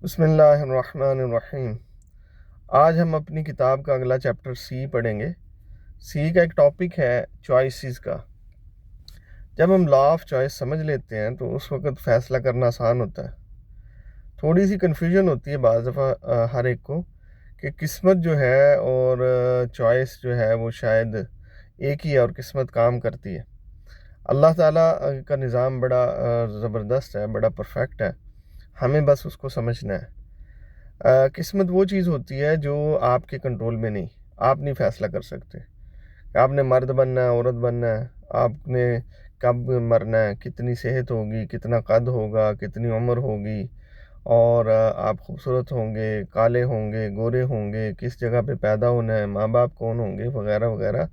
بسم اللہ الرحمن الرحیم۔ آج ہم اپنی کتاب کا اگلا چیپٹر سی پڑھیں گے۔ سی کا ایک ٹاپک ہے چوائسیز کا۔ جب ہم لا آف چوائس سمجھ لیتے ہیں تو اس وقت فیصلہ کرنا آسان ہوتا ہے۔ تھوڑی سی کنفیوژن ہوتی ہے بعض دفعہ ہر ایک کو کہ قسمت جو ہے اور چوائس جو ہے وہ شاید ایک ہی ہے اور قسمت کام کرتی ہے۔ اللہ تعالیٰ کا نظام بڑا زبردست ہے، بڑا پرفیکٹ ہے، ہمیں بس اس کو سمجھنا ہے۔ قسمت وہ چیز ہوتی ہے جو آپ کے کنٹرول میں نہیں، آپ نہیں فیصلہ کر سکتے کہ آپ نے مرد بننا ہے، عورت بننا ہے، آپ نے کب مرنا ہے، کتنی صحت ہوگی، کتنا قد ہوگا، کتنی عمر ہوگی، اور آپ خوبصورت ہوں گے، کالے ہوں گے، گورے ہوں گے، کس جگہ پہ پیدا ہونا ہے، ماں باپ کون ہوں گے، وغیرہ وغیرہ۔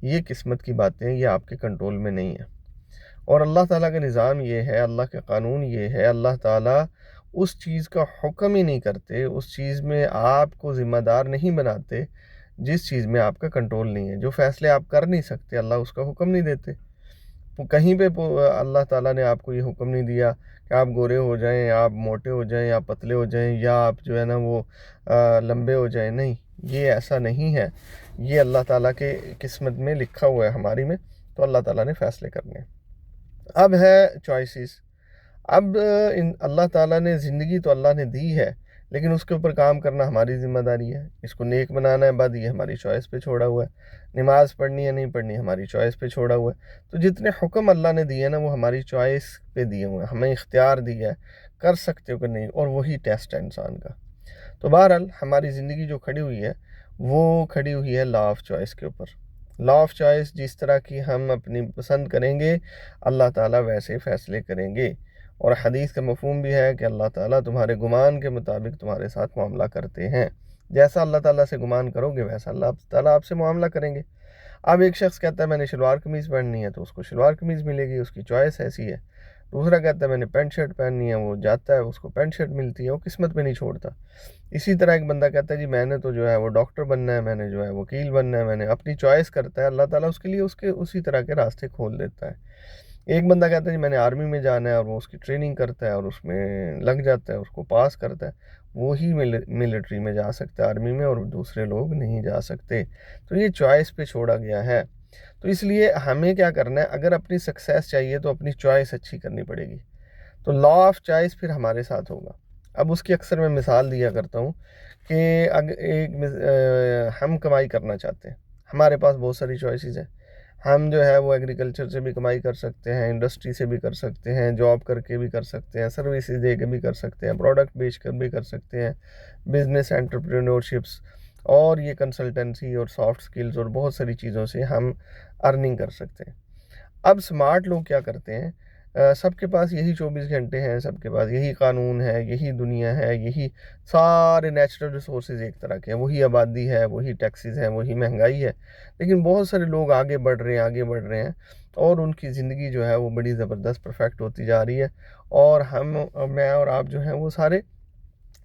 یہ قسمت کی باتیں یہ آپ کے کنٹرول میں نہیں ہیں۔ اور اللہ تعالیٰ کا نظام یہ ہے، اللہ کا قانون یہ ہے، اللہ تعالیٰ اس چیز کا حکم ہی نہیں کرتے، اس چیز میں آپ کو ذمہ دار نہیں بناتے جس چیز میں آپ کا کنٹرول نہیں ہے۔ جو فیصلے آپ کر نہیں سکتے، اللہ اس کا حکم نہیں دیتے۔ کہیں پہ اللہ تعالیٰ نے آپ کو یہ حکم نہیں دیا کہ آپ گورے ہو جائیں، آپ موٹے ہو جائیں، آپ پتلے ہو جائیں، یا آپ جو ہے نا وہ لمبے ہو جائیں۔ نہیں، یہ ایسا نہیں ہے۔ یہ اللہ تعالیٰ کے قسمت میں لکھا ہوا ہے، ہماری میں، تو اللہ تعالیٰ نے فیصلے کرنے ہیں۔ اب ہے چوائسیز۔ اب اللہ تعالیٰ نے زندگی تو اللہ نے دی ہے، لیکن اس کے اوپر کام کرنا ہماری ذمہ داری ہے۔ اس کو نیک بنانا ہے بد، یہ ہماری چوائس پہ چھوڑا ہوا ہے۔ نماز پڑھنی ہے نہیں پڑھنی، ہماری چوائس پہ چھوڑا ہوا ہے۔ تو جتنے حکم اللہ نے دیے نا وہ ہماری چوائس پہ دیے ہوئے ہیں، ہمیں اختیار دیا ہے، کر سکتے ہو کہ نہیں، اور وہی ٹیسٹ ہے انسان کا۔ تو بہرحال ہماری زندگی جو کھڑی ہوئی ہے وہ کھڑی ہوئی ہے لا آف چوائس کے اوپر۔ لا آف چوائس جس طرح کی ہم اپنی پسند کریں گے، اللہ تعالیٰ ویسے فیصلے کریں گے۔ اور حدیث کا مفہوم بھی ہے کہ اللہ تعالیٰ تمہارے گمان کے مطابق تمہارے ساتھ معاملہ کرتے ہیں۔ جیسا اللہ تعالیٰ سے گمان کرو گے ویسا اللہ تعالیٰ آپ سے معاملہ کریں گے۔ اب ایک شخص کہتا ہے میں نے شلوار قمیض پہننی ہے تو اس کو شلوار قمیض ملے گی، اس کی چوائس ایسی ہے۔ دوسرا کہتا ہے میں نے پینٹ شرٹ پہننی ہے، وہ جاتا ہے اس کو پینٹ شرٹ ملتی ہے، وہ قسمت میں نہیں چھوڑتا۔ اسی طرح ایک بندہ کہتا ہے جی میں نے تو جو ہے وہ ڈاکٹر بننا ہے، میں نے جو ہے وکیل بننا ہے، میں نے اپنی چوائس کرتا ہے، اللہ تعالیٰ اس کے لیے اسی طرح کے راستے کھول دیتا ہے۔ ایک بندہ کہتا ہے جی میں نے آرمی میں جانا ہے، اور وہ اس کی ٹریننگ کرتا ہے اور اس میں لگ جاتا ہے، اس کو پاس کرتا ہے، وہی ملٹری میں جا سکتا ہے آرمی میں، اور دوسرے لوگ نہیں جا سکتے۔ تو یہ چوائس پہ چھوڑا گیا ہے۔ تو اس لیے ہمیں کیا کرنا ہے، اگر اپنی سکسیس چاہیے تو اپنی چوائس اچھی کرنی پڑے گی۔ تو لا آف چوائس پھر ہمارے ساتھ ہوگا۔ اب اس کی اکثر میں مثال دیا کرتا ہوں کہ ہم کمائی کرنا چاہتے ہیں، ہمارے پاس بہت ساری چوائسیز ہیں۔ ہم جو ہے وہ ایگریکلچر سے بھی کمائی کر سکتے ہیں، انڈسٹری سے بھی کر سکتے ہیں، جاب کر کے بھی کر سکتے ہیں، سروسز دے کے بھی کر سکتے ہیں، پروڈکٹ بیچ کر بھی کر سکتے ہیں، بزنس انٹرپرینورشپس، اور یہ کنسلٹنسی اور سافٹ سکلز اور بہت ساری چیزوں سے ہم ارننگ کر سکتے ہیں۔ اب سمارٹ لوگ کیا کرتے ہیں، سب کے پاس یہی 24 گھنٹے ہیں، سب کے پاس یہی قانون ہے، یہی دنیا ہے، یہی سارے نیچرل ریسورسز ایک طرح کے ہیں، وہی آبادی ہے، وہی ٹیکسز ہیں، وہی مہنگائی ہے، لیکن بہت سارے لوگ آگے بڑھ رہے ہیں، آگے بڑھ رہے ہیں، اور ان کی زندگی جو ہے وہ بڑی زبردست پرفیکٹ ہوتی جا رہی ہے، اور میں اور آپ جو ہیں وہ سارے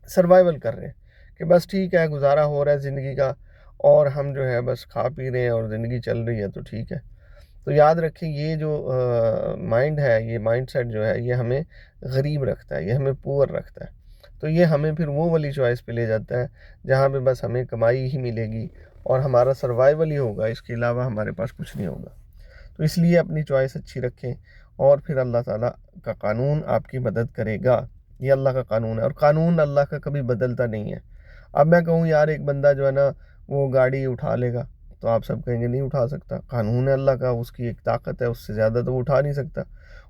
سروائیول کر رہے ہیں کہ بس ٹھیک ہے، گزارا ہو رہا ہے زندگی کا، اور ہم جو ہے بس کھا پی رہے ہیں اور زندگی چل رہی ہے، تو ٹھیک ہے۔ تو یاد رکھیں یہ جو مائنڈ ہے، یہ مائنڈ سیٹ جو ہے یہ ہمیں غریب رکھتا ہے، یہ ہمیں پور رکھتا ہے۔ تو یہ ہمیں پھر وہ والی چوائس پہ لے جاتا ہے جہاں پہ بس ہمیں کمائی ہی ملے گی اور ہمارا سروائیول ہی ہوگا، اس کے علاوہ ہمارے پاس کچھ نہیں ہوگا۔ تو اس لیے اپنی چوائس اچھی رکھیں، اور پھر اللہ تعالیٰ کا قانون آپ کی مدد کرے گا۔ یہ اللہ کا قانون ہے، اور قانون اللہ کا کبھی بدلتا نہیں ہے۔ اب میں کہوں یار ایک بندہ جو ہے نا وہ گاڑی اٹھا لے گا، تو آپ سب کہیں گے نہیں اٹھا سکتا، قانون ہے اللہ کا، اس کی ایک طاقت ہے، اس سے زیادہ تو وہ اٹھا نہیں سکتا۔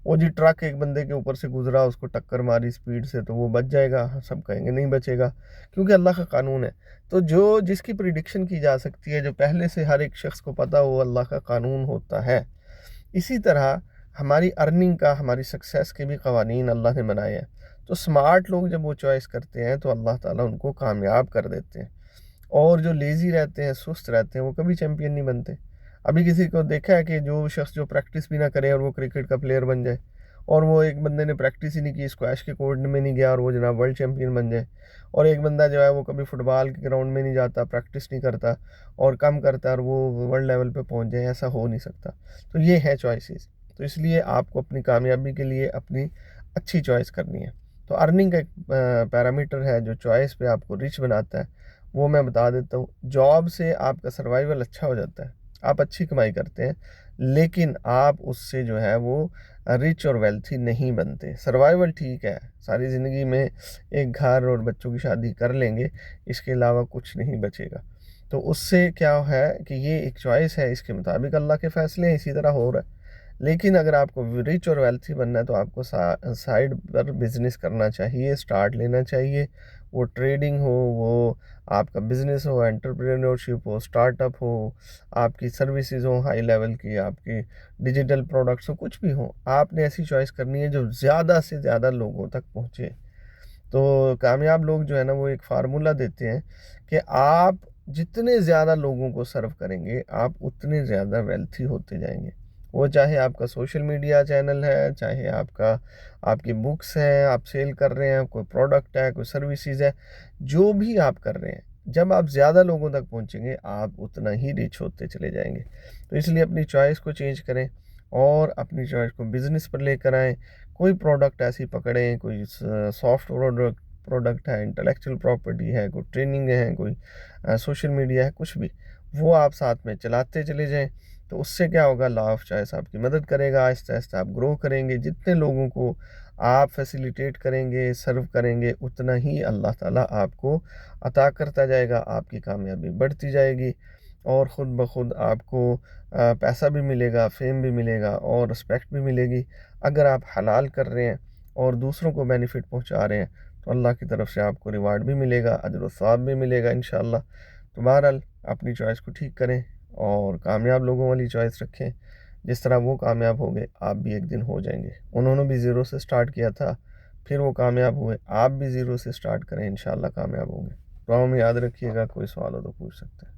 وہ جی ٹرک ایک بندے کے اوپر سے گزرا، اس کو ٹکر ماری سپیڈ سے، تو وہ بچ جائے گا، سب کہیں گے نہیں بچے گا، کیونکہ اللہ کا قانون ہے۔ تو جس کی پریڈکشن کی جا سکتی ہے، جو پہلے سے ہر ایک شخص کو پتہ ہو، اللہ کا قانون ہوتا ہے۔ اسی طرح ہماری ارننگ کا، ہماری سکسیس کے بھی قوانین اللہ نے بنائے ہیں۔ تو سمارٹ لوگ جب وہ چوائس کرتے ہیں تو اللہ تعالیٰ ان کو کامیاب کر دیتے ہیں، اور جو لیزی رہتے ہیں، سست رہتے ہیں، وہ کبھی چیمپئن نہیں بنتے۔ ابھی کسی کو دیکھا ہے کہ جو شخص جو پریکٹس بھی نہ کرے اور وہ کرکٹ کا پلیئر بن جائے، اور وہ ایک بندے نے پریکٹس ہی نہیں کی، اسکواش کے کورٹ میں نہیں گیا اور وہ جناب ورلڈ چیمپئن بن جائے، اور ایک بندہ جو ہے وہ کبھی فٹ بال کے گراؤنڈ میں نہیں جاتا، پریکٹس نہیں کرتا اور کم کرتا ہے، اور وہ ورلڈ لیول پہ پہنچ جائے، ایسا ہو نہیں سکتا۔ تو یہ ہے چوائسیز۔ تو اس لیے آپ کو اپنی کامیابی کے لیے اپنی اچھی چوائس کرنی ہے۔ تو ارننگ کا ایک پیرامیٹر ہے جو چوائس پہ آپ کو ریچ بناتا ہے، وہ میں بتا دیتا ہوں۔ جاب سے آپ کا سروائیول اچھا ہو جاتا ہے، آپ اچھی کمائی کرتے ہیں، لیکن آپ اس سے جو ہے وہ ریچ اور ویلتھی نہیں بنتے۔ سروائیول ٹھیک ہے، ساری زندگی میں ایک گھر اور بچوں کی شادی کر لیں گے، اس کے علاوہ کچھ نہیں بچے گا۔ تو اس سے کیا ہے کہ یہ ایک چوائس ہے، اس کے مطابق اللہ کے فیصلے ہیں، اسی طرح ہو رہا ہے۔ لیکن اگر آپ کو ریچ اور ویلتھی بننا ہے تو آپ کو سائڈ پر بزنس کرنا چاہیے، سٹارٹ لینا چاہیے، وہ ٹریڈنگ ہو، وہ آپ کا بزنس ہو، انٹرپرینورشپ ہو، سٹارٹ اپ ہو، آپ کی سروسز ہوں ہائی لیول کی، آپ کی ڈیجیٹل پروڈکٹس ہوں، کچھ بھی ہوں، آپ نے ایسی چوائس کرنی ہے جو زیادہ سے زیادہ لوگوں تک پہنچے۔ تو کامیاب لوگ جو ہے نا وہ ایک فارمولہ دیتے ہیں کہ آپ جتنے زیادہ لوگوں کو سرو کریں گے آپ اتنے زیادہ ویلتھی ہوتے جائیں گے۔ وہ چاہے آپ کا سوشل میڈیا چینل ہے، چاہے آپ کی بکس ہیں، آپ سیل کر رہے ہیں، کوئی پروڈکٹ ہے، کوئی سروسز ہے، جو بھی آپ کر رہے ہیں، جب آپ زیادہ لوگوں تک پہنچیں گے آپ اتنا ہی ریچ ہوتے چلے جائیں گے۔ تو اس لیے اپنی چوائس کو چینج کریں اور اپنی چوائس کو بزنس پر لے کر آئیں۔ کوئی پروڈکٹ ایسی پکڑیں، کوئی سافٹ پروڈکٹ ہے، انٹلیکچوئل پراپرٹی ہے، کوئی ٹریننگ ہے، کوئی سوشل میڈیا ہے، کچھ بھی، وہ آپ ساتھ میں چلاتے چلے جائیں۔ تو اس سے کیا ہوگا، لا آف چوائس آپ کی مدد کرے گا، آہستہ آہستہ آپ گرو کریں گے۔ جتنے لوگوں کو آپ فیسیلیٹیٹ کریں گے، سرو کریں گے، اتنا ہی اللہ تعالیٰ آپ کو عطا کرتا جائے گا، آپ کی کامیابی بڑھتی جائے گی، اور خود بخود آپ کو پیسہ بھی ملے گا، فیم بھی ملے گا، اور رسپیکٹ بھی ملے گی۔ اگر آپ حلال کر رہے ہیں اور دوسروں کو بینیفٹ پہنچا رہے ہیں تو اللہ کی طرف سے آپ کو ریوارڈ بھی ملے گا، اجر و ثواب بھی ملے گا انشاءاللہ۔ تو بہرحال اپنی چوائس کو ٹھیک کریں اور کامیاب لوگوں والی چوائس رکھیں۔ جس طرح وہ کامیاب ہو گئے آپ بھی ایک دن ہو جائیں گے۔ انہوں نے بھی زیرو سے سٹارٹ کیا تھا، پھر وہ کامیاب ہوئے، آپ بھی زیرو سے سٹارٹ کریں، انشاءاللہ کامیاب ہوں گے۔ دعاؤں میں یاد رکھیے گا، کوئی سوال ہو تو پوچھ سکتے ہیں۔